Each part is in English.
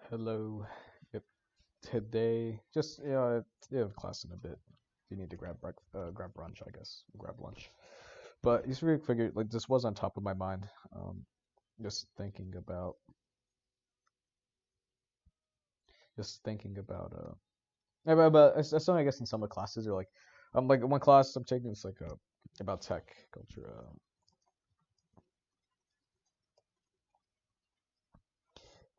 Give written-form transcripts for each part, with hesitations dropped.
Hello. Yep. Today, just you have class in a bit. You need to grab brunch, I guess, grab lunch. But just really figured like this was on top of my mind. Just thinking about, just thinking about but it's something I guess in some of the classes are like one class I'm taking is like about tech culture.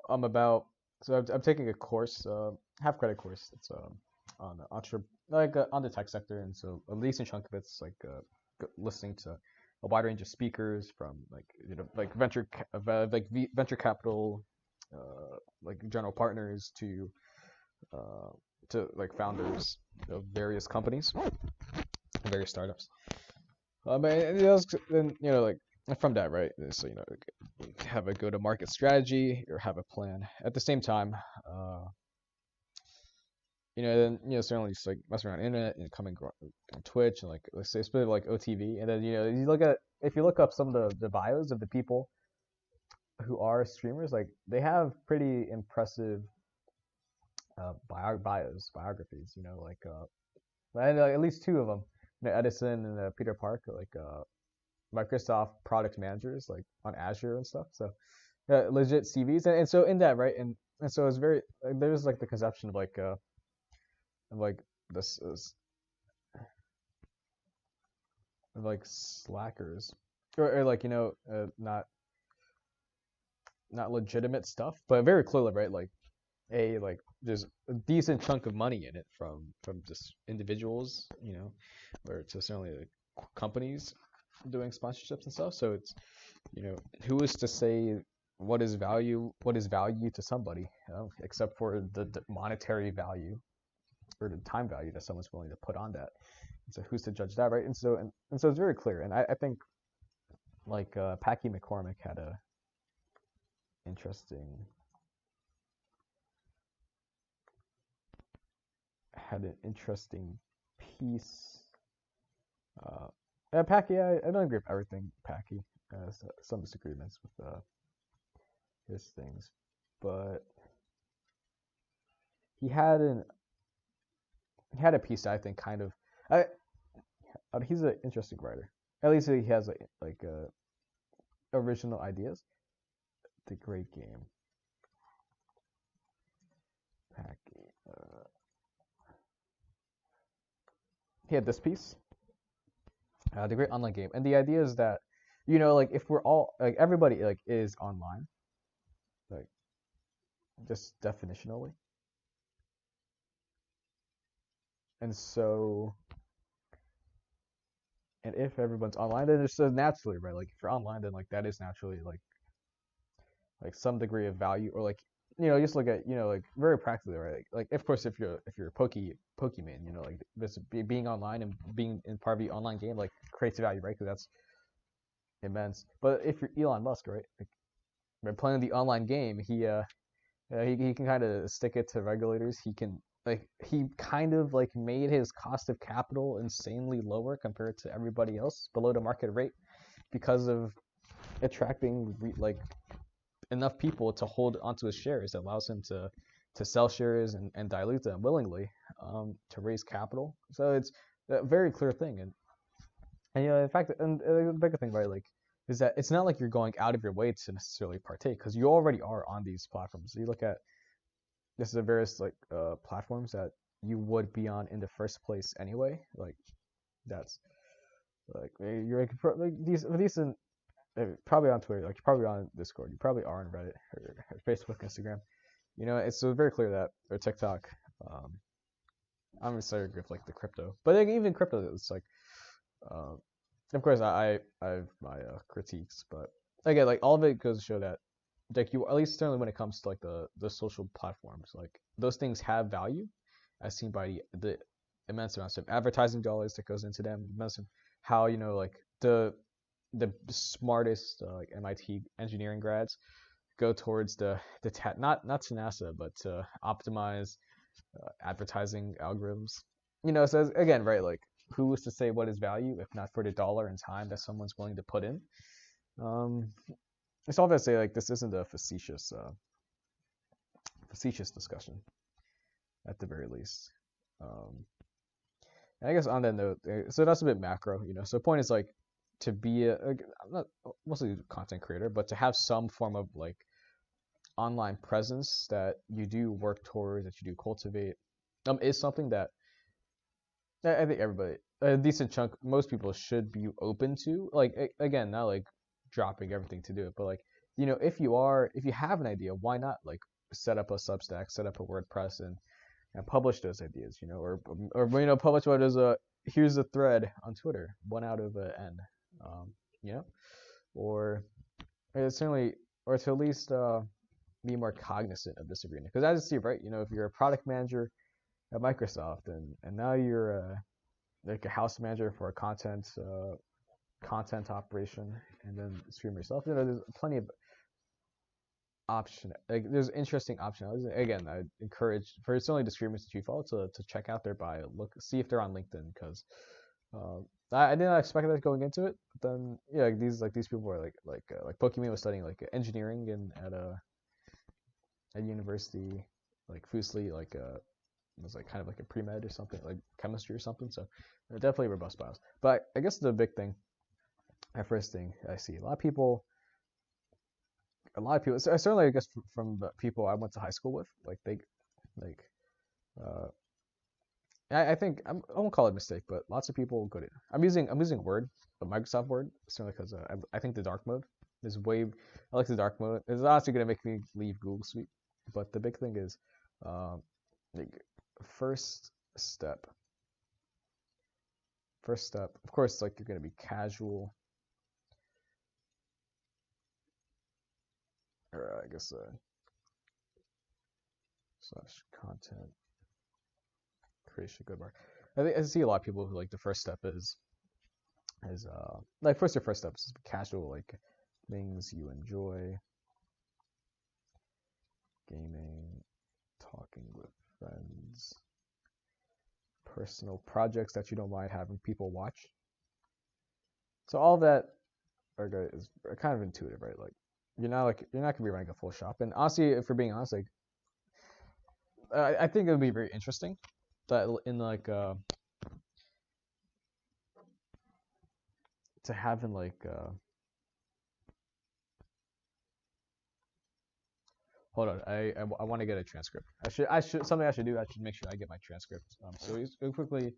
I'm about I'm taking a course, half credit course. It's on the on the tech sector, and so a decent chunk of it's like listening to a wide range of speakers from like venture capital, like general partners uh, to like founders of various companies, various startups. And, like from that, right? So have a go-to-market strategy or have a plan. At the same time, uh, then certainly just like messing around the internet and coming on Twitch and like let's say especially like OTV, and then you look at if you look up some of the bios of the people who are streamers, like they have pretty impressive biographies. And, at least two of them, Edison and Peter Park, are, like Microsoft product managers, like on Azure and stuff. So legit CVs, and so in that, right, and so it's very there's like the conception of like this is of like slackers or like not legitimate stuff, but very clearly, right, like there's a decent chunk of money in it from just individuals, or to certainly like companies doing sponsorships and stuff. So it's who is to say what is value to somebody, except for the monetary value or the time value that someone's willing to put on that. And so who's to judge that, right? And so it's very clear. And I think like Packy McCormick interesting had an interesting piece. Packy, I don't agree with everything Packy has some disagreements with his things, but he had an he had a piece that I think kind of I he's an interesting writer. At least he has original ideas. The great game. Packy. He had this piece, the great online game, and the idea is that like if we're all like everybody like is online, like just definitionally, and so and if everyone's online, then it's so naturally, right, like if you're online, then like that is naturally like some degree of value, or like just look at like very practically, right, like of course if you're a Pokemon, like this being online and being in part of the online game like creates value, right, because that's immense. But if you're Elon Musk, right, like by playing the online game, he can kind of stick it to regulators. He kind of like made his cost of capital insanely lower compared to everybody else below the market rate because of attracting like enough people to hold onto his shares that allows him to sell shares and dilute them willingly, to raise capital. So it's a very clear thing, and in fact, and the bigger thing, right, like is that it's not like you're going out of your way to necessarily partake because you already are on these platforms. So you look at this is the various like platforms that you would be on in the first place anyway. Like that's like you're like these probably on Twitter, like you're probably on Discord, you probably are on Reddit or Facebook, Instagram. It's so very clear that or TikTok. Um, I'm excited with like the crypto, but like, even crypto, it's like, uh, of course, I have my critiques, but again, like all of it goes to show that like you at least certainly when it comes to like the social platforms, like those things have value, as seen by the immense amounts of advertising dollars that goes into them, immense of how like the smartest like MIT engineering grads go towards not to NASA, but to optimize advertising algorithms. So again, right, like who is to say what is value if not for the dollar and time that someone's willing to put in? Um, it's all to say like this isn't a facetious facetious discussion at the very least. And I guess on that note, so that's a bit macro, So the point is like to be I'm not mostly a content creator, but to have some form of like online presence that you do work towards, that you do cultivate, is something that I think everybody, a decent chunk, most people should be open to. Like again, not like dropping everything to do it, but like if you have an idea, why not like set up a Substack, set up a WordPress, and publish those ideas, or publish what is here's a thread on Twitter, 1/n, you know, or certainly, or to at least be more cognizant of this arena, because as you see, right, if you're a product manager at Microsoft and now you're like a house manager for a content operation and then stream yourself, there's plenty of option, like there's interesting optionalities. Again, I encourage for certainly the streamers that you follow to check out their bio, see if they're on LinkedIn, because I did not expect that going into it, but then these people are like Pokemon was studying like engineering at university, like Fuseli, like it was like kind of like a pre-med or something, like chemistry or something. So they're definitely robust bios. But I guess the big thing, my first thing I see a lot of people, certainly I guess from the people I went to high school with, I think I won't call it a mistake, but lots of people go to. I'm using Word, but Microsoft Word, certainly because I think the dark mode is way. I like the dark mode. It's honestly gonna make me leave Google Suite, but the big thing is, like first step. Of course, like you're gonna be casual, or I guess slash content creation good mark. I see a lot of people who like the first step is like first step is casual, like things you enjoy, gaming, talking with friends, personal projects that you don't mind having people watch. So all that is kind of intuitive, right? Like you're not gonna be running a full shop. And honestly, if we're being honest, like I think it would be very interesting that in like to have in like hold on, I want to get a transcript. I should something I should do. I should make sure I get my transcript. So quickly,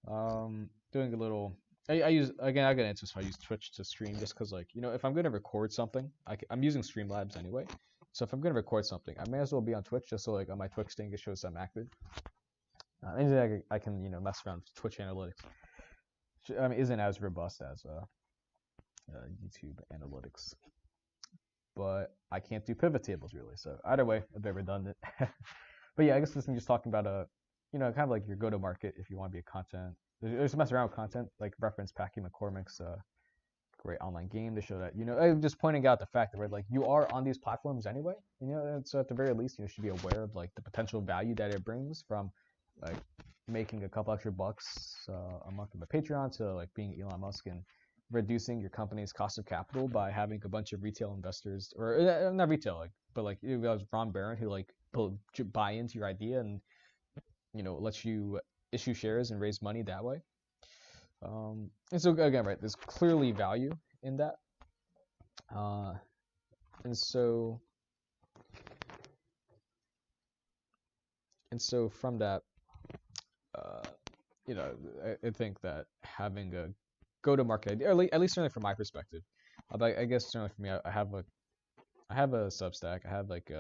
doing a little. I use again. I get into so I use Twitch to stream just because like if I'm gonna record something, I'm using Streamlabs anyway. So if I'm gonna record something, I may as well be on Twitch just so like on my Twitch thing it shows I'm active. Anything I can mess around with Twitch analytics. I mean, isn't as robust as YouTube analytics, but I can't do pivot tables really. So either way, a bit redundant. But yeah, I guess this is just talking about kind of like your go-to-market if you want to be a content. There's mess around with content, like reference Packy McCormick's great online game to show that I'm just pointing out the fact that like you are on these platforms anyway. So at the very least you should be aware of like the potential value that it brings from like making a couple extra bucks a month on the Patreon to like being Elon Musk and reducing your company's cost of capital by having a bunch of retail investors, or not retail, like, but like it was Ron Barron who like buy into your idea and lets you issue shares and raise money that way. And so again, right, there's clearly value in that. And so from that, I think that having a go-to-market idea, or at least certainly from my perspective, I guess certainly for me, I have a Substack, I have like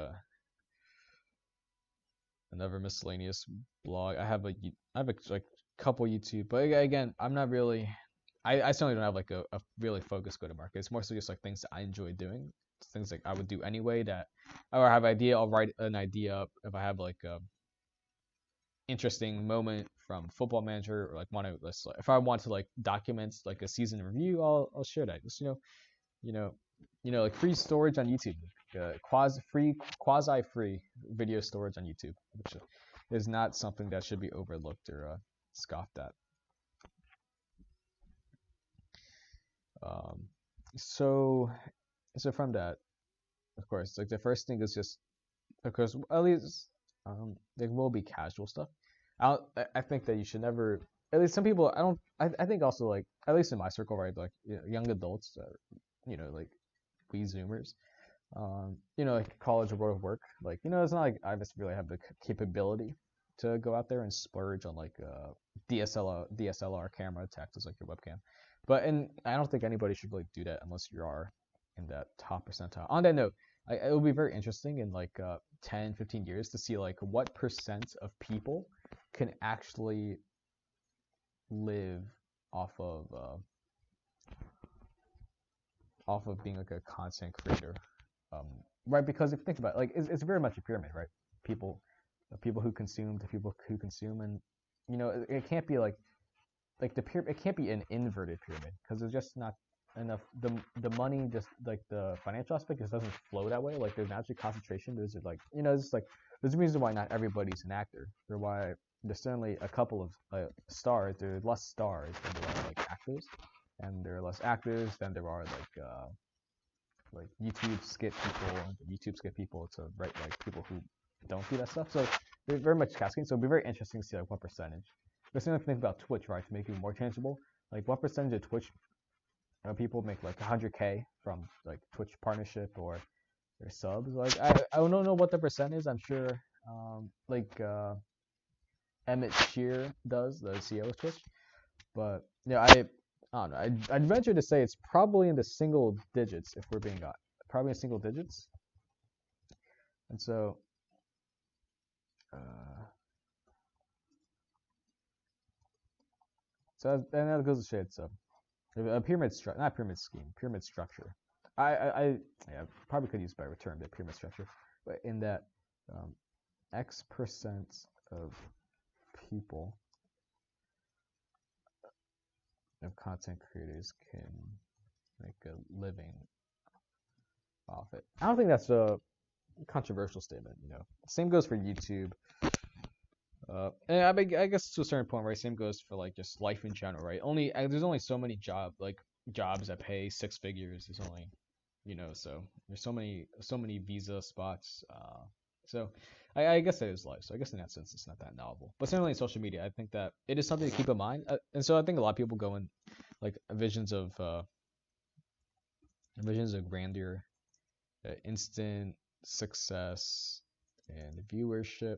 another miscellaneous blog, I have like couple YouTube, but again, I'm not really, I certainly don't have like a really focused go-to-market. It's more so just like things that I enjoy doing, things like I would do anyway that, or I have an idea, I'll write an idea up if I have like a interesting moment from Football Manager, or like if I want to like document like a season review, I'll share that. Just like free storage on YouTube, quasi free video storage on YouTube, which is not something that should be overlooked or scoffed at. So from that, of course, like the first thing is just because at least there will be casual stuff. I think that you should never. At least some people. I think also like at least in my circle, right? Like young adults, like we Zoomers. Like college or work. Like it's not like I necessarily have the capability to go out there and splurge on like DSLR camera to act as like your webcam. But and I don't think anybody should really do that unless you are in that top percentile. On that note, it will be very interesting in like 10, 15 years to see like what percent of people can actually live off of being like a content creator, right? Because if you think about it, like it's very much a pyramid, right? People, the people who consume, the people who consume, and it can't be like the pyramid. It can't be an inverted pyramid because there's just not enough. The money, just like the financial aspect, just doesn't flow that way. Like there's naturally concentration. There's like it's like there's a reason why not everybody's an actor, or why there's certainly a couple of stars. There's less stars than there are like actors, and there are less actors than there are like YouTube skit people to write like people who don't do that stuff. So they're very much cascading. So it'll be very interesting to see like what percentage. But same thing about Twitch, right? To make it more tangible, like what percentage of Twitch people make like 100K from like Twitch partnership or their subs. Like I don't know what the percent is. I'm sure Emmett Shear does, the CEO of Twitch. But I don't know. I'd venture to say it's probably in the single digits if we're being honest. Probably in single digits. And so, and that goes to say it's a pyramid structure, not pyramid scheme, pyramid structure. I probably could use a better term than pyramid structure, but in that X percent of people of content creators can make a living off it. I don't think that's a controversial statement. Same goes for YouTube. And I guess to a certain point, right? Same goes for like just life in general, right? There's only so many jobs that pay 6 figures. There's only, so there's so many visa spots. So I guess that is life. So I guess in that sense, it's not that novel. But certainly in social media, I think that it is something to keep in mind. And so I think a lot of people go in like visions of grandeur, instant success, and viewership.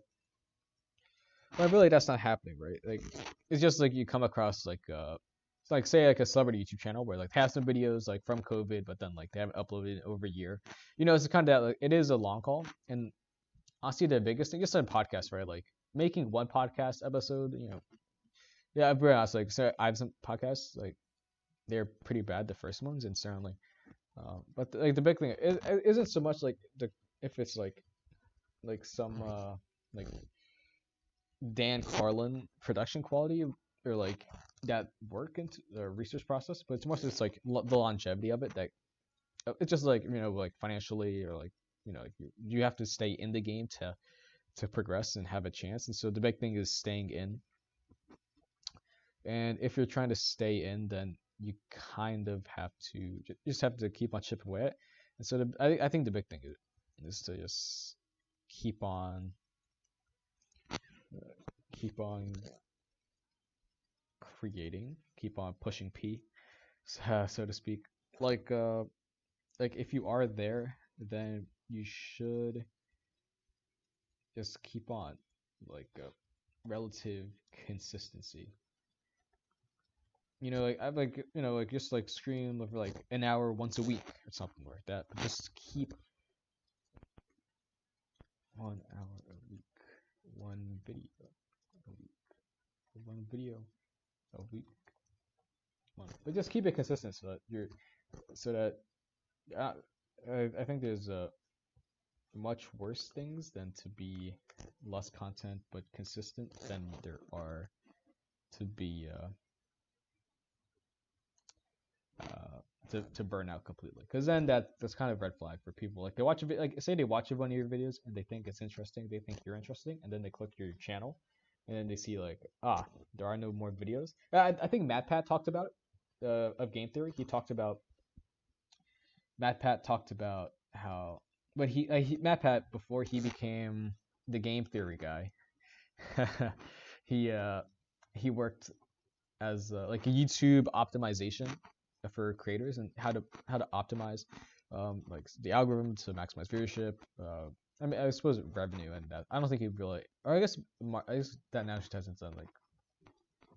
But really, that's not happening, right? Like, it's just like you come across like it's like say like a celebrity YouTube channel where like they have some videos like from COVID, but then like they haven't uploaded in over a year. It's kind of like it is a long haul, and honestly, the biggest thing, just in podcasts, right? Like making one podcast episode, yeah, I'm very honest. Like, so I have some podcasts like they're pretty bad, the first ones, and certainly, but the big thing isn't so much like if it's like some like Dan Carlin production quality or like that work into the research process, but it's more just like the longevity of it. That it's just like like financially or like you have to stay in the game to progress and have a chance. And so the big thing is staying in. And if you're trying to stay in, then you kind of have to just have to keep on chipping away at. And so I think the big thing is to just keep on creating, keep on pushing P, so to speak. Like if you are there, then you should just keep on like relative consistency. Like I like like just like stream for like an hour once a week or something like that. But just keep 1 hour a week, one video a week, one video a week. But just keep it consistent so that I think there's much worse things than to be less content but consistent than there are to be to burn out completely, because then that's kind of red flag for people. Like they watch like say they watch one of your videos and they think it's interesting, they think you're interesting, and then they click your channel and then they see like there are no more videos. I think MatPat talked about it of Game Theory. He talked about MatPat talked about how but MatPat, before he became the game theory guy, he he worked as like a YouTube optimization for creators and how to optimize like the algorithm to maximize viewership. I mean, I suppose revenue and that. I don't think he really, or I guess that now she hasn't done like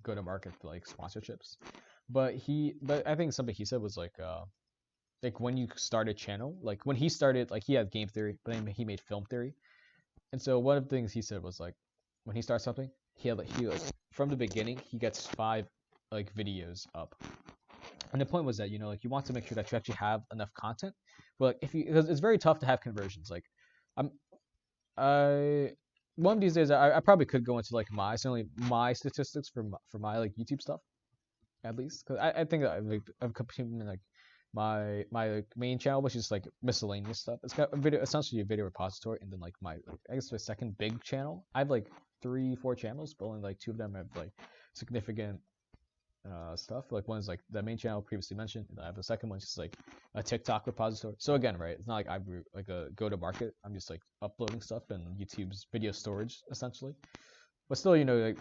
go to market for like sponsorships. But I think something he said was like when you start a channel, like when he started, like he had game theory, but then he made film theory. And so one of the things he said was like when he starts something, he like from the beginning he gets 5 like videos up. And the point was that like you want to make sure that you actually have enough content. But like if you, because it's very tough to have conversions. Like I'm I one of these days I probably could go into like certainly my statistics for my like YouTube stuff at least, because I think that I'm competing like my like main channel, which is like miscellaneous stuff. It's got a video, essentially a video repository, and then like my like I guess my second big channel. I have like 3-4 channels, but only like 2 of them have like significant stuff. Like one is like the main channel previously mentioned, and I have the second one, just like a TikTok repository. So again, right, it's not like I like a go to market. I'm just like uploading stuff in YouTube's video storage essentially. But still, like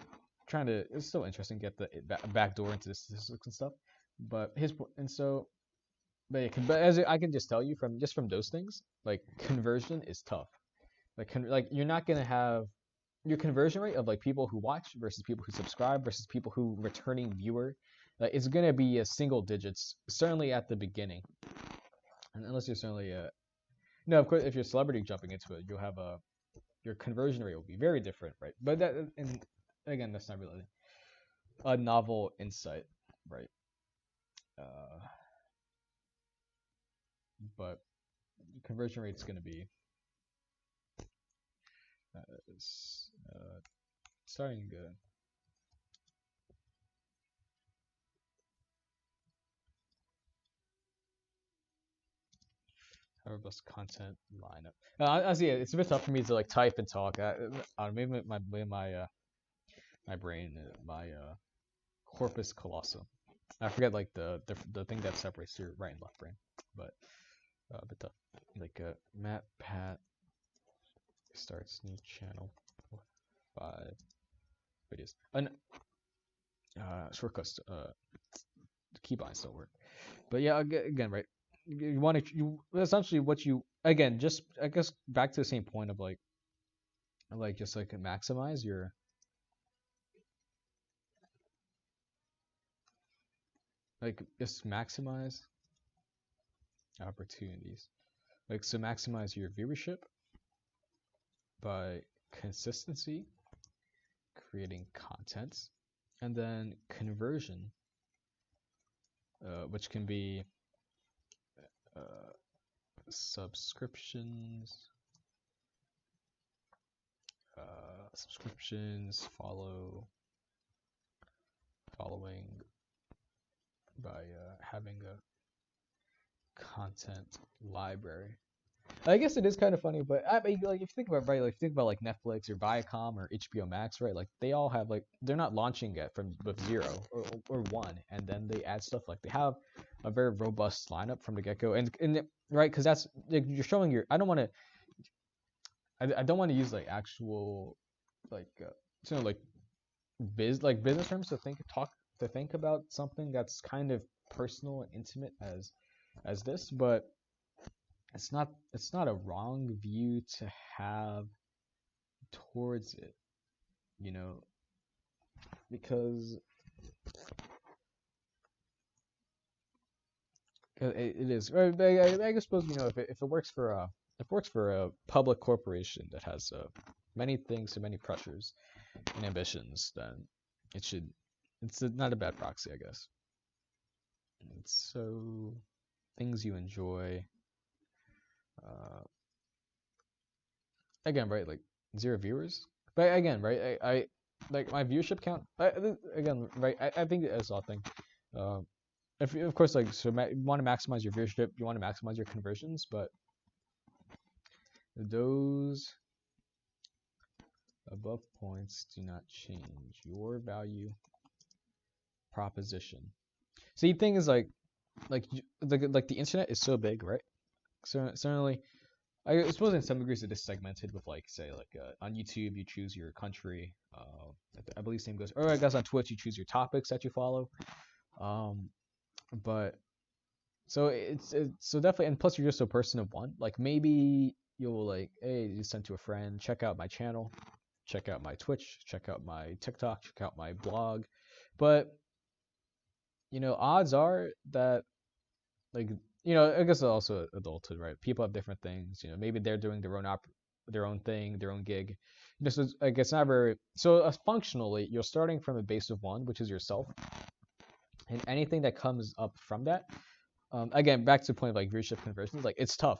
trying to, it's still interesting to get the back door into the statistics and stuff. But but as I can just tell you from those things, like conversion is tough. Like you're not gonna have your conversion rate of like people who watch versus people who subscribe versus people who returning viewer, like it's gonna be a single digits certainly at the beginning, and unless you're certainly no, of course if you're celebrity jumping into it, you'll have your conversion rate will be very different, right? But that, and again, that's not really a novel insight, right? But conversion rate is going to be starting good. Our best content lineup. I see it. It's a bit tough for me to like type and talk. Maybe my brain, my corpus callosum. I forget like the thing that separates your right and left brain, but a bit tough. Like MatPat starts new channel, 5 videos. And shortcuts, keybinds don't work. But yeah, again, right? You want to essentially what you again just I guess back to the same point of like just like maximize your just maximize opportunities, like so maximize your viewership by consistency, creating content, and then conversion, which can be subscriptions, following by having a content library. I guess it is kind of funny, but I mean, like if you think about it, right, like if you think about like Netflix or Viacom or HBO Max, right, like they all have like they're not launching it with 0 or 1, and then they add stuff. Like they have a very robust lineup from the get go, and right, because that's like, you're showing your. I don't want to use like actual like like business terms to think about something that's kind of personal and intimate as this, but it's not a wrong view to have towards it, because it is. I suppose if it works for a public corporation that has many things and many pressures and ambitions, then it's not a bad proxy, I guess. So things you enjoy. Again, right, like 0 viewers. But again, right, I like my viewership count. Again, right, I think it's all thing. If of course, like, so you want to maximize your viewership, you want to maximize your conversions, but those above points do not change your value proposition. See, the thing is like the internet is so big, right? So certainly, I suppose in some degrees it is segmented with like say like on YouTube you choose your country. I believe same goes. Or I guess on Twitch you choose your topics that you follow. Um, but so it's so definitely, and plus you're just a person of one. Like maybe you'll like, hey, you send to a friend, check out my channel, check out my Twitch, check out my TikTok, check out my blog. But odds are that like I guess also adulthood, right? People have different things. Maybe they're doing their own thing, their own gig. So like it's not very so functionally you're starting from a base of one, which is yourself, and anything that comes up from that. Again, back to the point of like viewership conversions, like it's tough.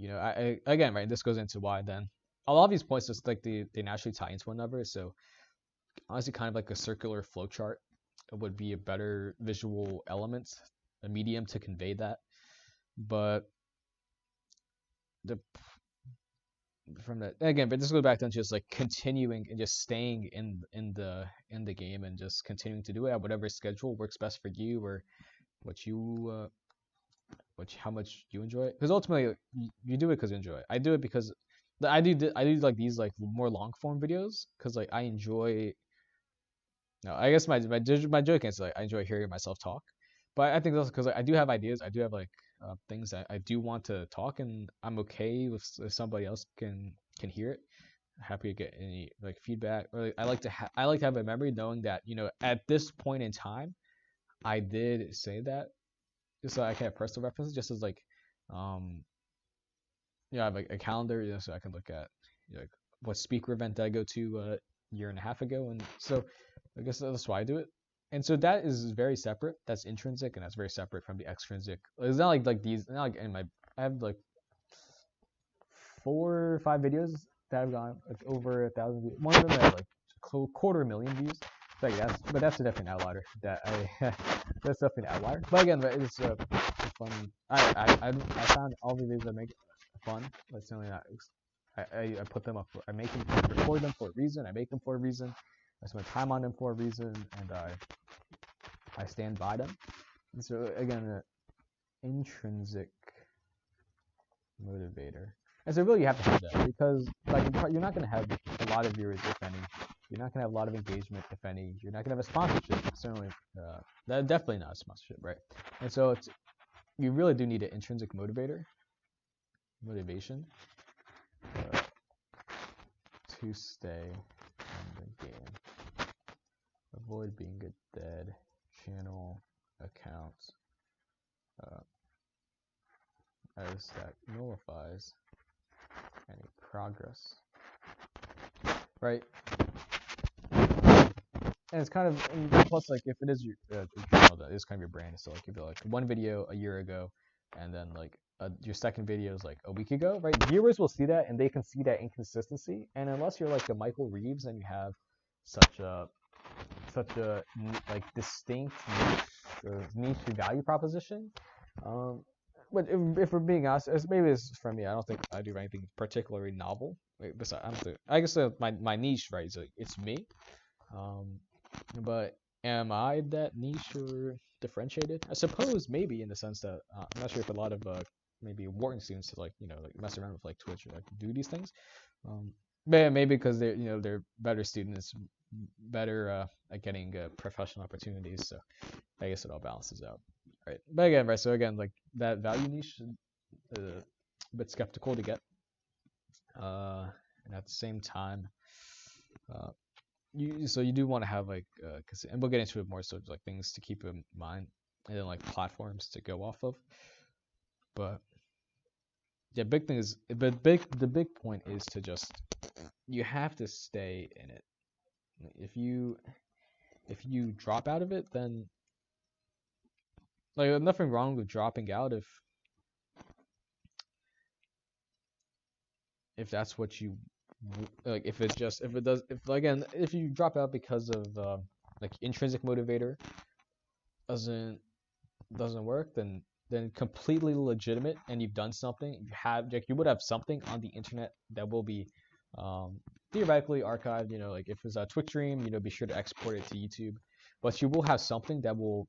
I again, right? This goes into why then a lot of these points just like they naturally tie into one another. So honestly, kind of like a circular flow chart would be a better visual element, a medium to convey that. But the from that again, but this goes back to just like continuing and just staying in the game and just continuing to do it at whatever schedule works best for you or what you how much you enjoy it. Because ultimately you do it because you enjoy it. I do it because I do like these like more long form videos because like I enjoy. No, I guess my joke is like I enjoy hearing myself talk, but I think that's because like, I do have ideas. I do have like things that I do want to talk, and I'm okay with if somebody else can hear it. Happy to get any like feedback. Or like, I like to have a memory knowing that at this point in time, I did say that, just so I can have personal references, just as like I have like a calendar, so I can look at like what speaker event did I go to a year and a half ago, and so I guess that's why I do it. And so that is very separate. That's intrinsic, and that's very separate from the extrinsic. It's not like these. Not like in my. I have like 4 or 5 videos that have gone like over 1,000 views. One of them had like 250,000 views. But that's definitely an outlier. That's definitely an outlier. But again, it's fun. I found all the videos that make it fun. But certainly not. I put them up. I record them for a reason. I make them for a reason. I spend time on them for a reason, and I stand by them. And so again, intrinsic motivator. And so really you have to have that because like you're not going to have a lot of viewers, if any. You're not going to have a lot of engagement, if any. You're not going to have a sponsorship. Certainly, definitely not a sponsorship, right? And so you really do need an intrinsic motivation to stay in the game. Avoid being a dead channel account as that nullifies any progress, right? And it's kind of, and plus like if it is your channel, that is kind of your brand. So like if you're like one video a year ago, and then like your second video is like a week ago, right? Viewers will see that and they can see that inconsistency. And unless you're like a Michael Reeves and you have such a like distinct niche value proposition, but if we're being honest, maybe it's for me. I don't think I do anything particularly novel. Besides, I guess my niche, right? So it's me. But am I that niche or differentiated? I suppose maybe in the sense that I'm not sure if a lot of maybe Wharton students like like mess around with like Twitch or like do these things. But maybe because they're better students, better at getting professional opportunities. So I guess it all balances out, right? But again, right. So again, like that value niche, a bit skeptical to get. And at the same time, you do want to have like and we'll get into it more, so like things to keep in mind, and then like platforms to go off of. But yeah, the big point is to just, you have to stay in it. If you drop out of it, then like there's nothing wrong with dropping out if that's what you like. If you drop out because of like intrinsic motivator doesn't work, then completely legitimate, and you've done something. You would have something on the internet that will be theoretically archived. Like if it's a Twitch stream, be sure to export it to YouTube. But you will have something that will,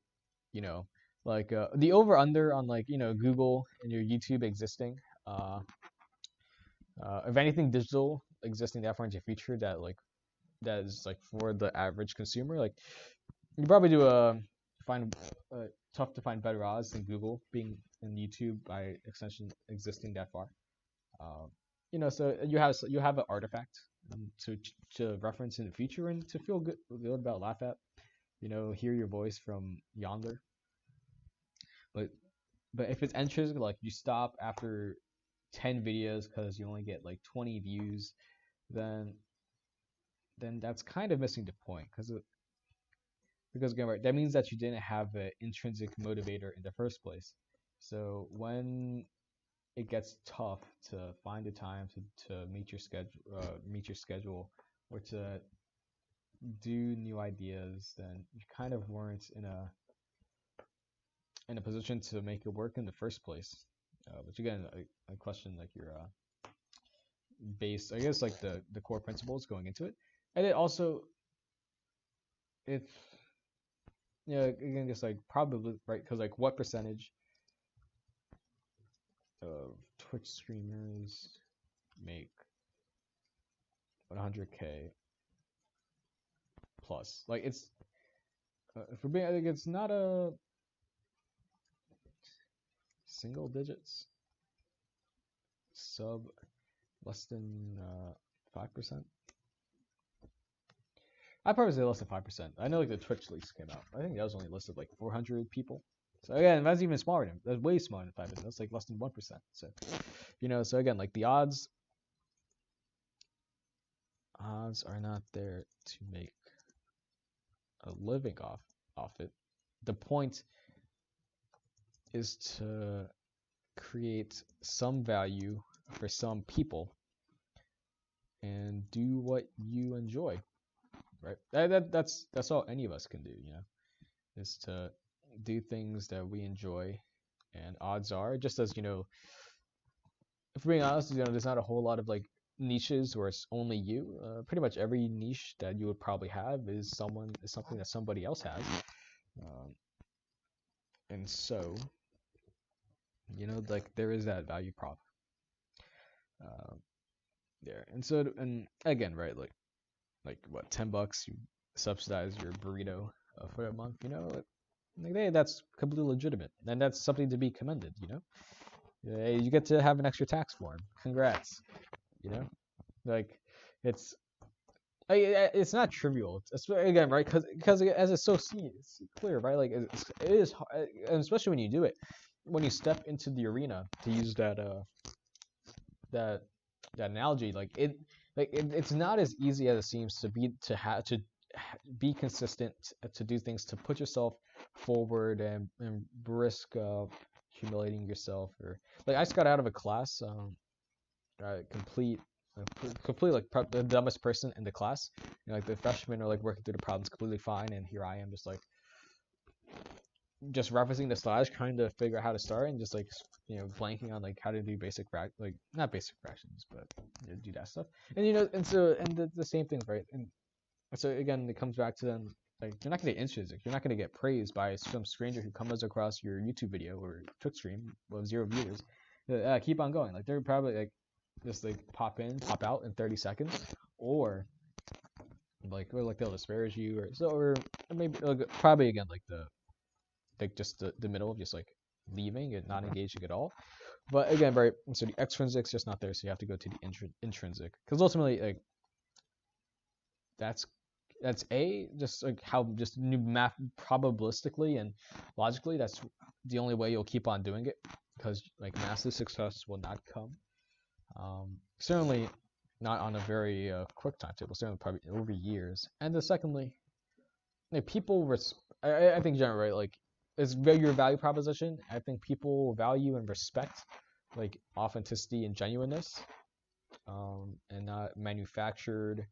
like the over under on like Google and your YouTube existing If anything digital existing that far into the future that is like for the average consumer, like you probably do find tough to find better odds than Google being in YouTube by extension existing that far. Um, so you have an artifact to reference in the future and to feel good about, laugh at. Hear your voice from yonder. But if it's intrinsic, like you stop after 10 videos because you only get like 20 views, then that's kind of missing the point because again, right, that means that you didn't have an intrinsic motivator in the first place. So when it gets tough to find the time to meet your schedule, or to do new ideas, then you kind of weren't in a position to make it work in the first place. Which again, I question like your base, I guess, like the core principles going into it, and it also, if again, just like probably right, because like what percentage of Twitch streamers make 100K plus? Like it's for me, I think it's not a single digits, sub less than 5%. I'd probably say less than 5%. I know like the Twitch leaks came out. I think that was only listed like 400 people. So again, that's even smaller than, that's way smaller than 5%. That's like less than 1%. So so again, like the odds are not there to make a living off it. The point is to create some value for some people and do what you enjoy, right? That's all any of us can do, is to do things that we enjoy. And odds are, just as if we're being honest, there's not a whole lot of like niches where it's only you. Pretty much every niche that you would probably have is something that somebody else has. And so like there is that value prop there. And so, and again, right, like what, $10 you subsidize your burrito for a month, like hey, that's completely legitimate, and that's something to be commended. You get to have an extra tax form. Congrats. Like it's not trivial. It's again, right, because as it's so clear, right, like it is, and especially when you do it, when you step into the arena, to use that analogy, it's not as easy as it seems to be consistent, to do things, to put yourself forward and risk humiliating yourself. Or like I just got out of a class, complete like the dumbest person in the class. Like the freshmen are like working through the problems completely fine, and here I am just referencing the slides, trying to figure out how to start, and just like blanking on like how to do basic like not basic fractions, but do that stuff. And and so the same thing, right? And so again, it comes back to them, like you're not gonna get intrinsic, you're not gonna get praised by some stranger who comes across your YouTube video or Twitch stream with 0 viewers. Keep on going. Like they're probably like just like pop in, pop out in 30 seconds, or they'll disparage you, or maybe probably again like just the middle of just like leaving and not engaging at all. But again, right, so the extrinsic's just not there, so you have to go to the intrinsic, because ultimately like that's just like how just new math, probabilistically and logically, that's the only way you'll keep on doing it, because like massive success will not come, certainly not on a very quick timetable, certainly probably over years. And then secondly, like people I think generally, right, like it's your value proposition. I think people value and respect like authenticity and genuineness, and not manufactured.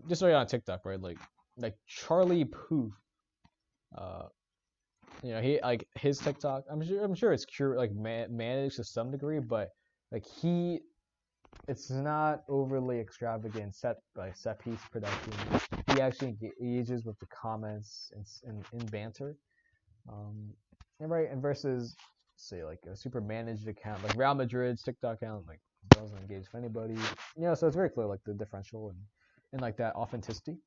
Just like on TikTok, right? Like Charlie Puth, he like his TikTok. I'm sure it's like managed to some degree, but like it's not overly extravagant set piece production. He actually engages with the comments in banter, and right, and versus say like a super managed account like Real Madrid's TikTok account, like doesn't engage with anybody. So it's very clear like the differential and like that authenticity.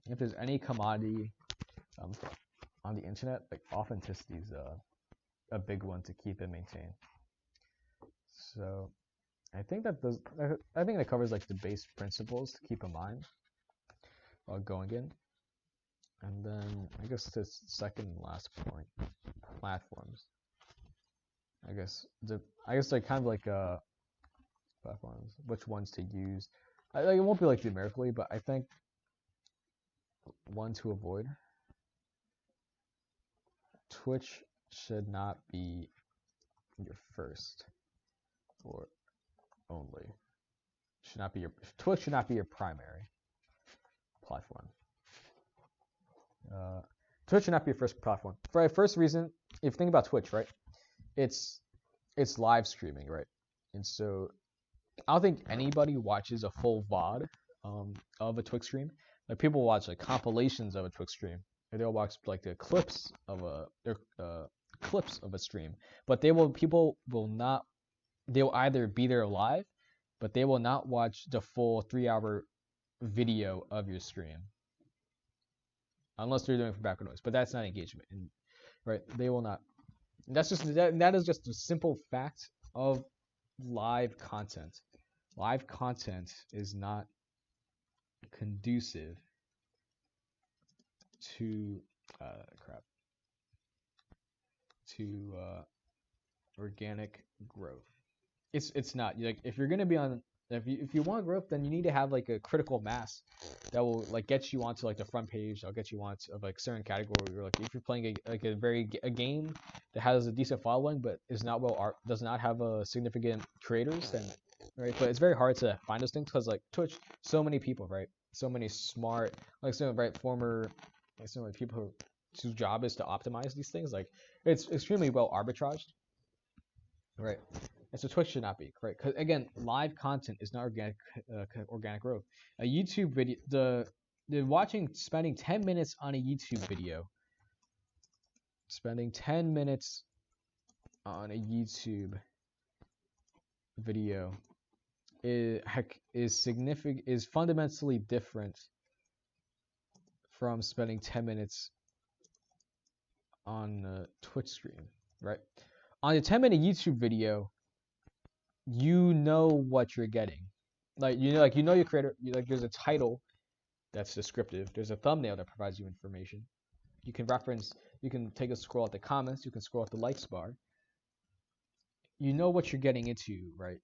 If there's any commodity on the internet, like authenticity is a big one to keep and maintain. So I think that covers like the base principles to keep in mind while going in. And then I guess the second and last point, platforms. I guess like kind of like platforms, which ones to use. It won't be like numerically, but I think one to avoid. Twitch should not be your first or only. Twitch should not be your primary platform. Twitch should not be your first platform. For a first reason, if you think about Twitch, right, it's live streaming, right? And so I don't think anybody watches a full VOD of a Twitch stream. Like people watch like compilations of a Twitch stream. Or they'll watch like the clips of a stream. But people will not. They'll either be there live, but they will not watch the full 3-hour video of your stream. Unless they're doing it for background noise, but that's not engagement, right? They will not. That is just a simple fact of live content. Live content is not conducive to organic growth. It's not like if you're gonna be on. If you want growth, then you need to have like a critical mass that will like get you onto like the front page. That'll get you onto like certain category. Or like if you're playing a game that has a decent following but is not does not have a significant creators, then right. But it's very hard to find those things because like Twitch, so many people, right? So many smart former so many people whose job is to optimize these things. Like it's extremely well arbitraged, right? And so Twitch should not be, right? Because again, live content is not organic growth. A YouTube video, spending 10 minutes on a YouTube video, is fundamentally different from spending 10 minutes on a Twitch stream, right? On a 10-minute YouTube video, you know what you're getting. Your creator. There's a title that's descriptive. There's a thumbnail that provides you information. You can take a scroll at the comments. You can scroll at the likes bar. You know what you're getting into, right?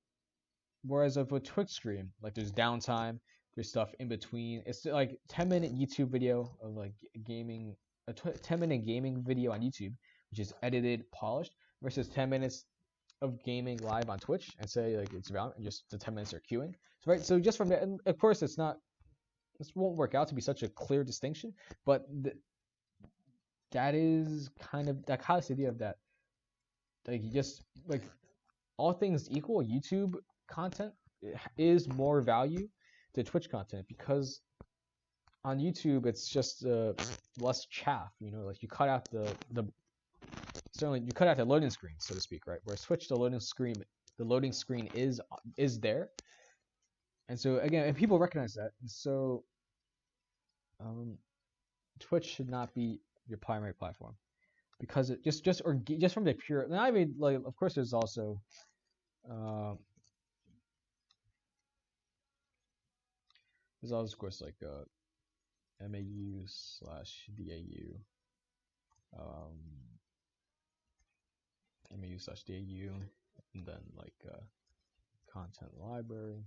Whereas of a Twitch stream, like there's downtime, there's stuff in between. It's like 10-minute YouTube video of like gaming, a 10-minute gaming video on YouTube, which is edited, polished, versus 10 minutes of gaming live on Twitch, and say like it's about and just the 10 minutes are queuing. So right, so just from that, and of course this won't work out to be such a clear distinction, but that is kind of the idea of that. Like you just like all things equal, YouTube content is more value to Twitch content because on YouTube it's just less chaff. Like you cut out the loading screen, so to speak, right? Whereas Twitch, the loading screen is there, and so again, and people recognize that, and so Twitch should not be your primary platform because it just from the pure. And I mean, like, of course, there's also of course like MAU/DAU. MAU/DAU, and then like content library,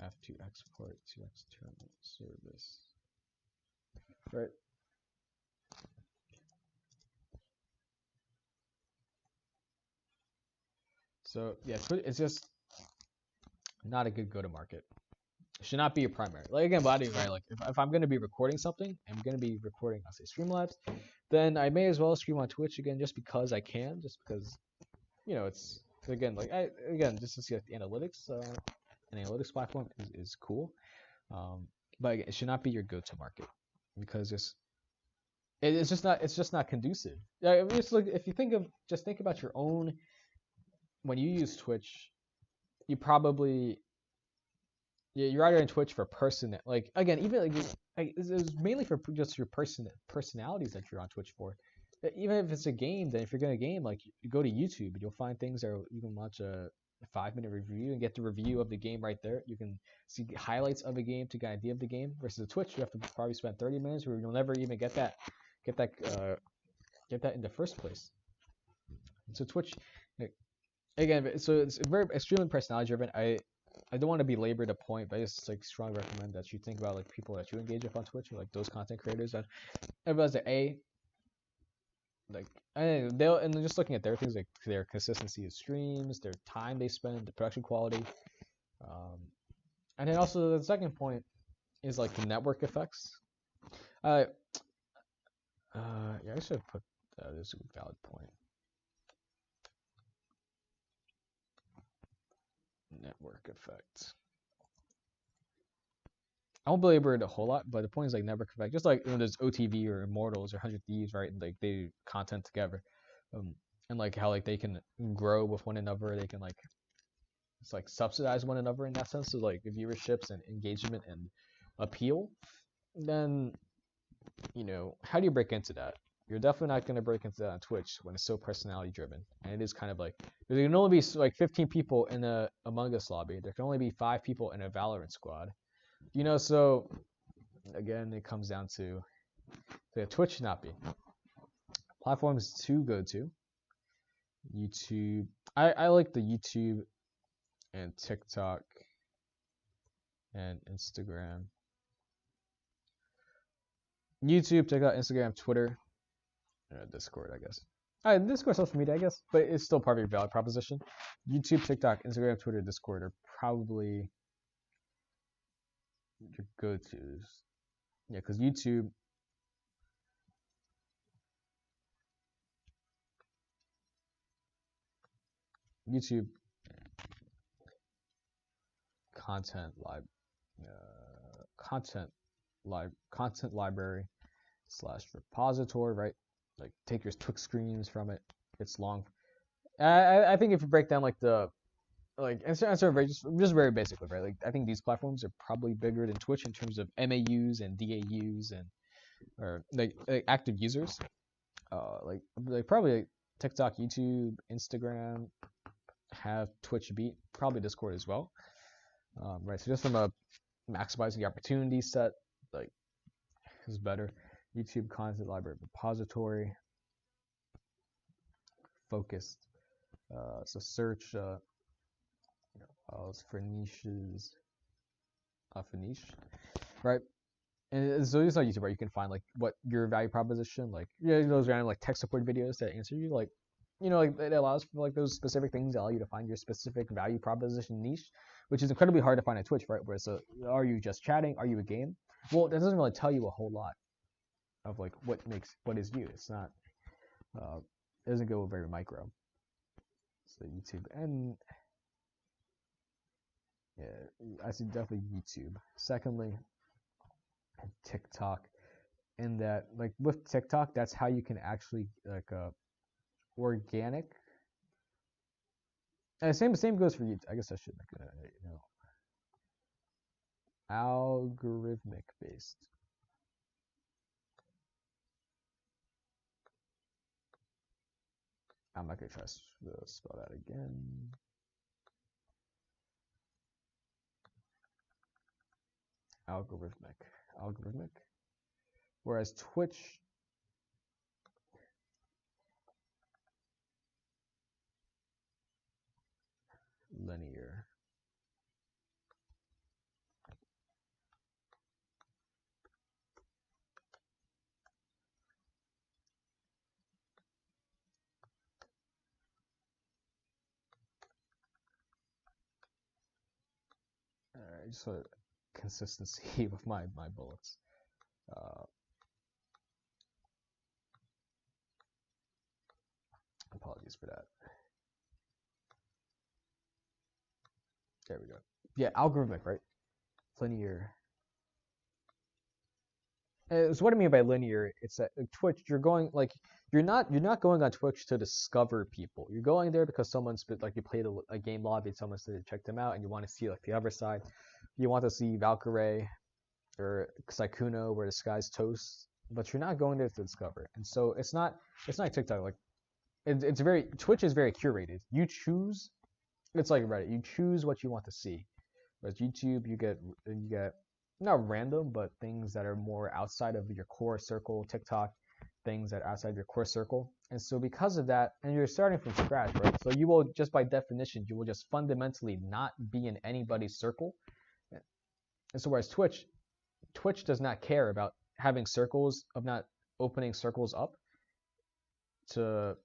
have to export to external service, right? So yeah, it's just not a good go-to-market. It should not be your primary. Like again, body, right? Like if I'm gonna be recording something, I'm gonna be recording, I'll say Streamlabs, then I may as well stream on Twitch again, just because I can, just because, it's again like just to see like the analytics. An analytics platform is cool, but it should not be your go-to market because it's just not conducive. It's like if you think about your own when you use Twitch, you probably you're either in Twitch for like again even like it's mainly for just your personalities that you're on Twitch for. Even if it's a game, then if you're gonna game, like you go to YouTube and you'll find things that you can watch a 5-minute review and get the review of the game right there. You can see highlights of a game to get an idea of the game. Versus a Twitch, you have to probably spend 30 minutes where you'll never even get that in the first place. So Twitch, like, again, so it's very extremely personality driven. I don't want to belabor the point, but I just like strongly recommend that you think about like people that you engage with on Twitch, or like those content creators that everyone's like like and they'll and just looking at their things like their consistency of streams, their time they spend, the production quality, and then also the second point is like the network effects. Yeah, I should put this is a valid point. Network effects. I won't belabor it a whole lot, but the point is like network effect. Just like there's OTV or Immortals or 100 Thieves, right? And like they do content together, and like how like they can grow with one another. They can like it's like subsidize one another in that sense. So like viewerships and engagement and appeal. Then how do you break into that? You're definitely not going to break into that on Twitch when it's so personality driven, and it is kind of like there can only be like 15 people in a Among Us lobby. There can only be 5 people in a Valorant squad. So again, it comes down to Twitch should not be platforms to go to. YouTube, I like the YouTube and TikTok and Instagram. YouTube, TikTok, Instagram, Twitter, Discord, I guess. Discord, social media, I guess, but it's still part of your value proposition. YouTube, TikTok, Instagram, Twitter, Discord are probably your go-tos. Yeah, because YouTube content library / repository, right? Like take your Twitch screens from it. It's long. I think if you break down like the answer very just very basically, right? Like I think these platforms are probably bigger than Twitch in terms of MAUs and DAUs and or like active users. Like probably like TikTok, YouTube, Instagram have Twitch beat, probably Discord as well. Right. So just from a maximizing the opportunity set, like is better. YouTube content library repository, focused. So search for niches, for niche, right? And so it's on YouTube, right? You can find like what your value proposition, like those random like tech support videos that answer you, like like it allows for like those specific things that allow you to find your specific value proposition niche, which is incredibly hard to find at Twitch, right? Where so are you just chatting? Are you a game? Well, that doesn't really tell you a whole lot of like what is you. It's not it doesn't go very micro. So YouTube and yeah, I see definitely YouTube. Secondly, TikTok, in that like with TikTok, that's how you can actually like organic. And same goes for YouTube. I guess I should make it algorithmic based. I'm not gonna try to spell that again. Algorithmic. Whereas Twitch, linear. Alright, just sort of consistency with my bullets. Apologies for that. There we go. Yeah, algorithmic, right? Linear. It's what I mean by linear. It's that like, Twitch, you're not going on Twitch to discover people. You're going there because someone's been, like, you played a game lobby, someone said to check them out, and you want to see like the other side. You want to see Valkyrae or Sykkuno where the sky's toast, but you're not going there to discover. And so it's not like TikTok. Like it's very Twitch is very curated. You choose. It's like Reddit. You choose what you want to see. Whereas YouTube, you get not random, but things that are more outside of your core circle. TikTok, things that are outside your core circle. And so because of that, and you're starting from scratch, right? So you will just by definition, you will just fundamentally not be in anybody's circle. And so whereas Twitch does not care about having circles, of not opening circles up to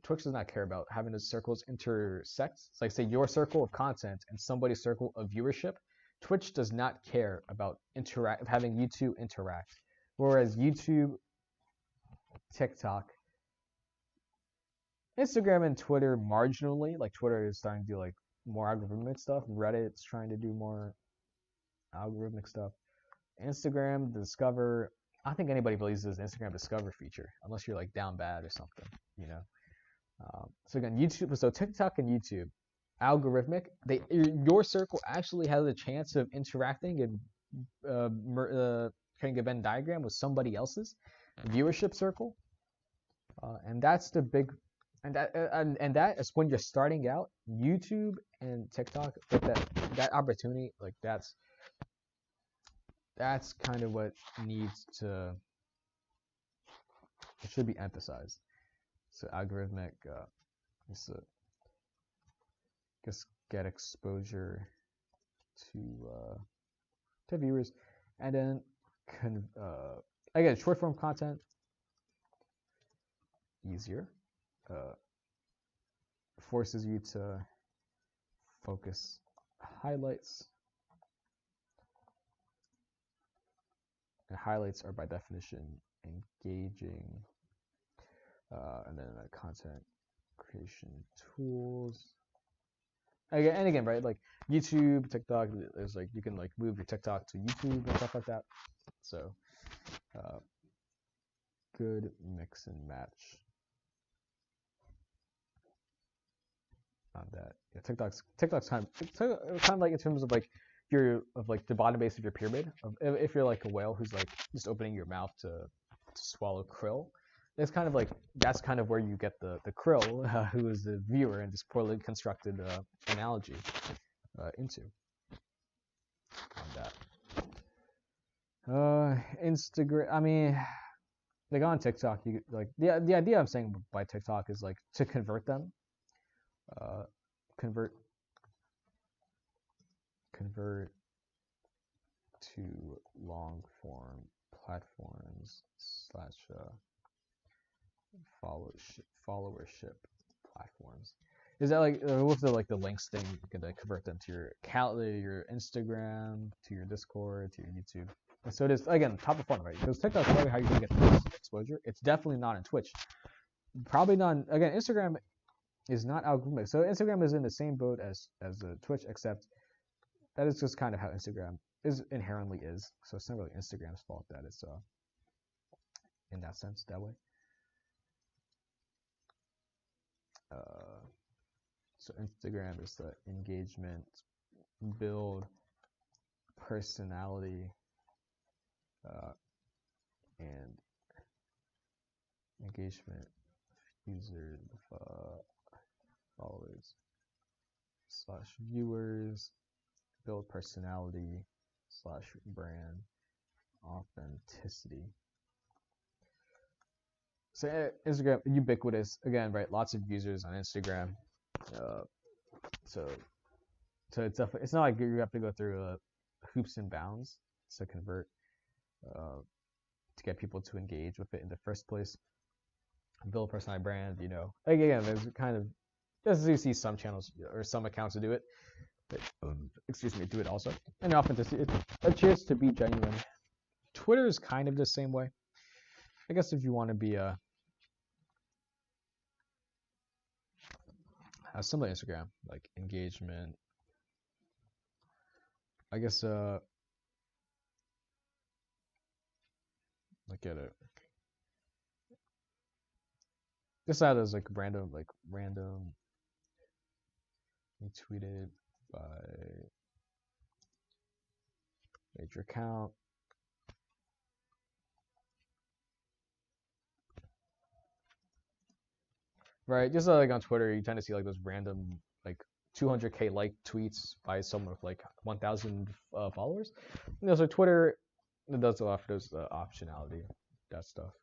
Twitch does not care about having the circles intersect. It's like, say, your circle of content and somebody's circle of viewership. Twitch does not care about having you two interact. Whereas YouTube, TikTok, Instagram, and Twitter marginally, like Twitter is starting to do like more algorithmic stuff. Reddit's trying to do more algorithmic stuff. Instagram, Discover. I don't think anybody believes there's an Instagram Discover feature unless you're like down bad or something, you know. So again, YouTube. So TikTok and YouTube, algorithmic. Your circle actually has a chance of interacting and creating a Venn diagram with somebody else's viewership circle, and that's the big. And that is when you're starting out. YouTube and TikTok with that opportunity, like that's kind of what needs to. It should be emphasized. So algorithmic, just get exposure to viewers, and then again, short form content easier, forces you to focus highlights, and highlights are by definition engaging. And then content creation tools. Again, right? Like YouTube, TikTok. There's like you can like move your TikTok to YouTube and stuff like that. So, good mix and match on that. Yeah, TikTok's kind of like in terms of like the bottom base of your pyramid. If you're like a whale who's like just opening your mouth to swallow krill. It's kind of like that's kind of where you get the krill, who is the viewer in this poorly constructed analogy, into on that. Instagram. I mean, like on TikTok, you like the idea I'm saying by TikTok is like to convert them, convert to long form platforms / followership platforms. Is that like what's the links thing? You can convert them to your Instagram, to your Discord, to your YouTube. And so it is again top of funnel, right? Because TikTok's probably how you're gonna get this exposure. It's definitely not in Twitch. Probably not. Again, Instagram is not algorithmic. So Instagram is in the same boat as Twitch, except that is just kind of how Instagram is inherently is. So it's not really Instagram's fault that it's in that sense that way. So Instagram is the engagement, build personality, and engagement user followers / viewers, build personality / brand authenticity. So Instagram, ubiquitous again, right? Lots of users on Instagram. So it's definitely, it's not like you have to go through hoops and bounds to convert, to get people to engage with it in the first place. Build a personality brand, you know. Like, again, there's kind of, as you see some channels or some accounts to do it, but, do it also. And authenticity, it's a chance to be genuine. Twitter is kind of the same way. I guess if you want to be similar to Instagram, like engagement. I guess Look at it. This ad is like random, retweeted by major account. Right, just like on Twitter, you tend to see like those random like 200K like tweets by someone with like 1,000 followers. So Twitter it does offer those optionality, that stuff.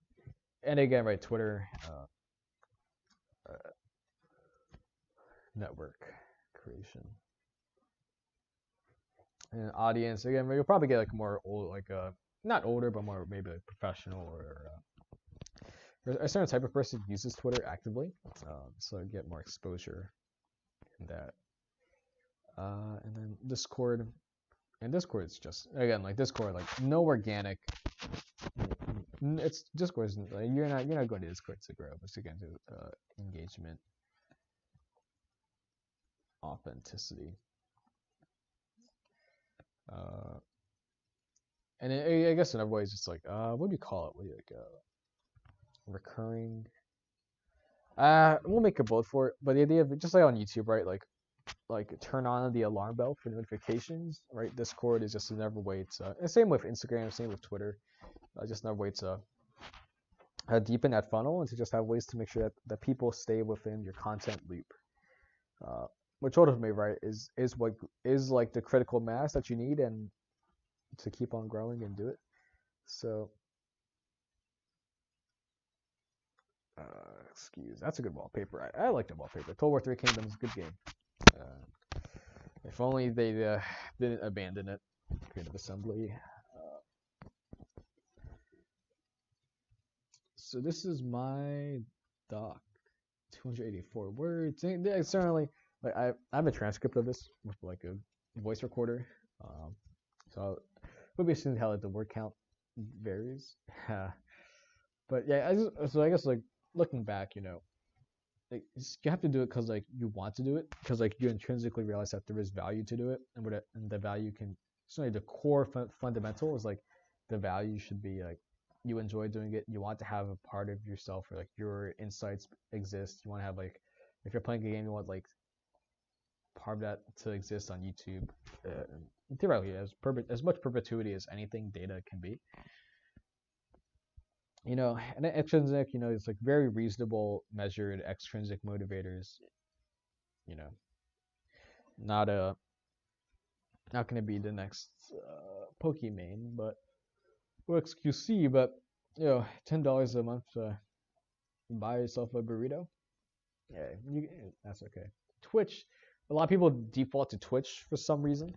And again, right, Twitter network creation and audience. Again, you'll probably get like more old, like not older, but more maybe like professional or a certain type of person uses Twitter actively, so I get more exposure in that. And then Discord, and Discord is just again like Discord, like no organic. It's Discord. Like, you're not going to Discord to grow, but to get into engagement, authenticity. And I guess in other ways, it's like what do you call it? What do you like? Recurring. We'll make a bullet for it, but the idea of just like on YouTube, right? Like turn on the alarm bell for notifications, right? Discord is just another way to, and same with Instagram, same with Twitter, just another way to deepen that funnel and to just have ways to make sure that people stay within your content loop, which ultimately, right, is what is like the critical mass that you need and to keep on growing and do it. So that's a good wallpaper. I like the wallpaper. Total War 3 Kingdoms, good game. If only they didn't abandon it. Creative Assembly. So this is my doc. 284 words. Certainly, like I have a transcript of this with like a voice recorder. So we'll be seeing how like the word count varies. But yeah, I guess like looking back, like you have to do it because like you want to do it, because like you intrinsically realize that there is value to do it, and the value can certainly the core fundamental is like the value should be like you enjoy doing it. You want to have a part of yourself or like your insights exist. You want to have like if you're playing a game, you want like part of that to exist on YouTube. Theoretically, as much perpetuity as anything data can be. And extrinsic, it's like very reasonable, measured extrinsic motivators. Not going to be the next Pokimane, but XQC, but $10 a month to buy yourself a burrito. Yeah, that's okay. Twitch, a lot of people default to Twitch for some reason.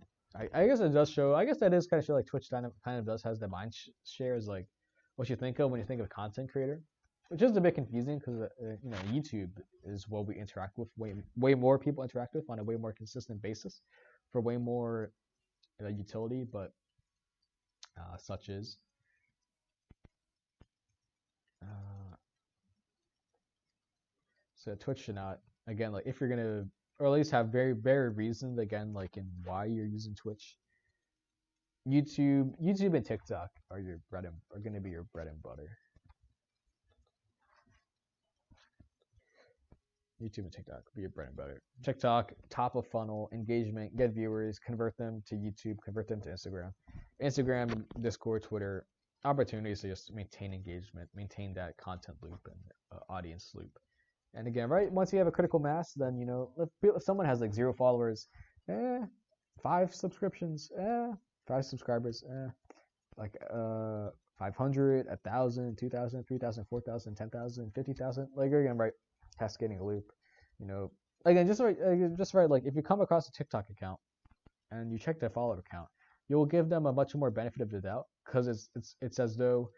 I guess it does show. I guess that is kind of show like Twitch kind of does has the mind share is like what you think of when you think of content creator, which is a bit confusing because YouTube is what we interact with way more people interact with on a way more consistent basis for way more utility, but such is so Twitch should not, again, like if you're gonna, or at least have very very reasons again like in why you're using Twitch. YouTube and TikTok are going to be your bread and butter. YouTube and TikTok be your bread and butter. TikTok, top of funnel, engagement, get viewers, convert them to YouTube, convert them to Instagram. Instagram, Discord, Twitter, opportunities to just maintain engagement, maintain that content loop and audience loop. And again, right, once you have a critical mass, then, if someone has like 0 followers, 5 subscriptions, 5 subscribers, like 500, 1,000, 2,000, 3,000, 4,000, 10,000, 50,000. Like again, right, cascading a loop. Again, just right. Like if you come across a TikTok account and you check their follower count, you'll give them a much more benefit of the doubt because it's as though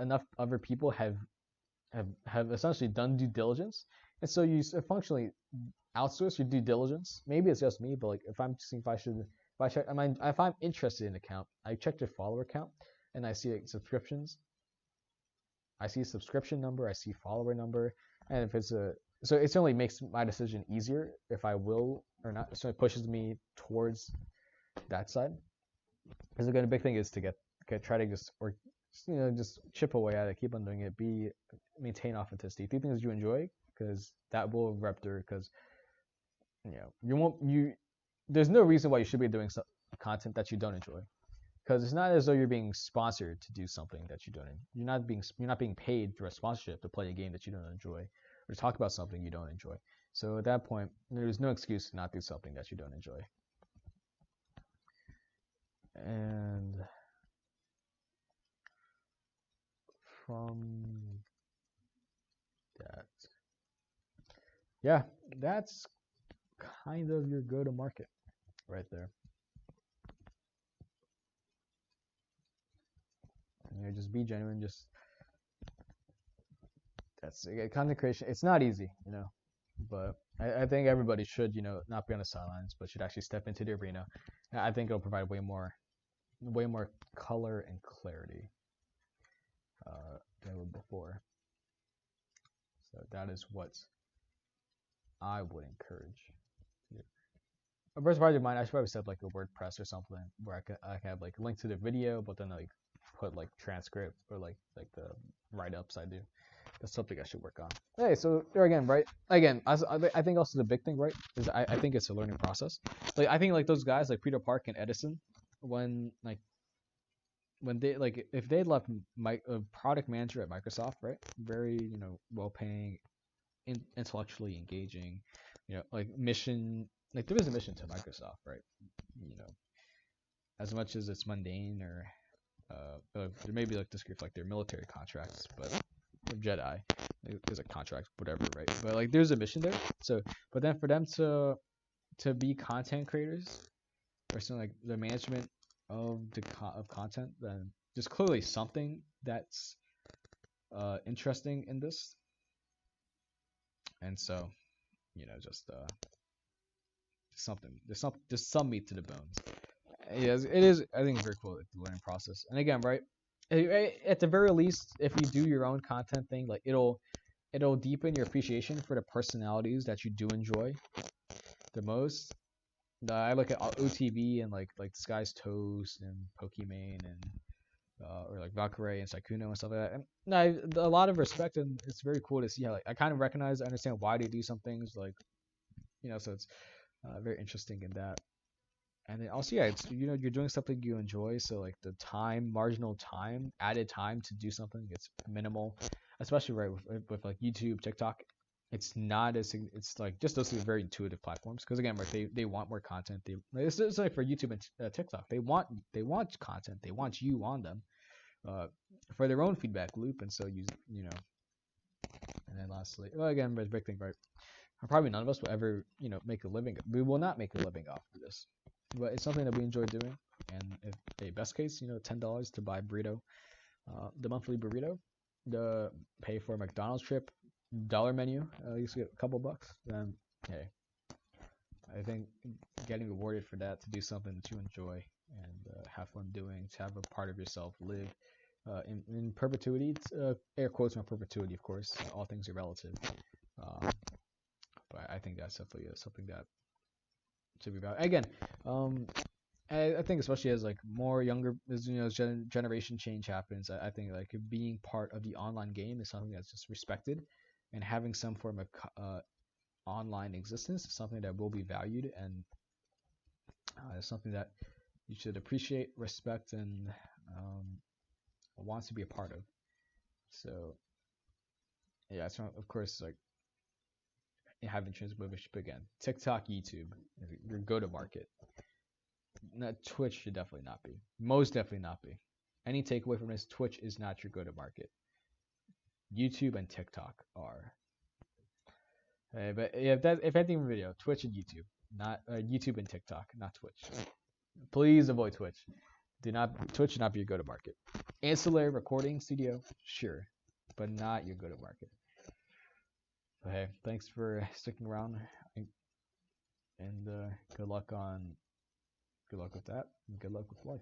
enough other people have essentially done due diligence, and so you functionally outsource your due diligence. Maybe it's just me, but like if I'm seeing if I'm interested in an account, I check their follower count and I see like, subscriptions. I see subscription number, I see follower number, and if it's so it certainly makes my decision easier if I will or not. So it pushes me towards that side. Because again, the big thing is to try to just just chip away at it, keep on doing it, maintain authenticity, do things you enjoy, because that will rep through. Because you won't you there's no reason why you should be doing content that you don't enjoy, because it's not as though you're being sponsored to do something that you don't. You're not being paid through a sponsorship to play a game that you don't enjoy or to talk about something you don't enjoy. So at that point, there's no excuse to not do something that you don't enjoy. And from that, yeah, that's kind of your go-to-market right there. Just be genuine. That's content creation. It's not easy, but I think everybody should, not be on the sidelines, but should actually step into the arena. I think it'll provide way more color and clarity than ever before. So that is what I would encourage. A first project of mine, I should probably set like a WordPress or something where I can have like a link to the video, but then like put like transcript or like the write-ups I do. That's something I should work on. Hey, so there again, right? Again, I think also the big thing, right, is I think it's a learning process. Like I think like those guys like Peter Park and Edison, when they like if they left a product manager at Microsoft, right? Very well-paying, intellectually engaging, like mission. Like there is a mission to Microsoft, right? As much as it's mundane or there may be like this like their military contracts, but Jedi, there's a contract, whatever, right? But like there's a mission there. So, but then for them to be content creators or something like the management of content, then there's clearly something that's interesting in this, and so just something. There's some meat to the bones. Yes, it is. I think it's very cool, like, the learning process. And again, right, at the very least, if you do your own content thing, like it'll deepen your appreciation for the personalities that you do enjoy the most. I look at OTV and like Sky's Toast and Pokimane and or like Valkyrie and Sykkuno and stuff like that. And a lot of respect, and it's very cool to see how like I kind of understand why they do some things, like so it's very interesting in that. And then also, yeah, it's you're doing something you enjoy, so like the marginal time, added time to do something, it's minimal, especially right with like YouTube, TikTok. It's not as it's like just those are very intuitive platforms, because again, right, they want more content. It's like for YouTube and TikTok, they want content, they want you on them for their own feedback loop, and so And then lastly, well, again, the big thing, right? Probably none of us will ever make a living. We will not make a living off of this. But it's something that we enjoy doing, and if a best case, $10 to buy burrito, the monthly burrito, the pay for a McDonald's trip, dollar menu, at least get a couple bucks, then hey, I think getting rewarded for that, to do something that you enjoy and have fun doing, to have a part of yourself live in perpetuity, air quotes on perpetuity, of course, all things are relative, but I think that's definitely something that to be about. Again, I think especially as like more younger, as generation change happens, I think like being part of the online game is something that's just respected, and having some form of online existence is something that will be valued, and it's something that you should appreciate, respect, and want to be a part of. So yeah, it's not, of course, like have intrinsic motivation. Again, TikTok, YouTube, your go-to-market. Twitch should definitely not be. Most definitely not be. Any takeaway from this, Twitch is not your go-to-market. YouTube and TikTok are. But if anything, video, Twitch and YouTube, not YouTube and TikTok, not Twitch. Please avoid Twitch. Twitch should not be your go-to-market. Ancillary recording studio, sure, but not your go-to-market. Hey, thanks for sticking around, and good luck with that, and good luck with life.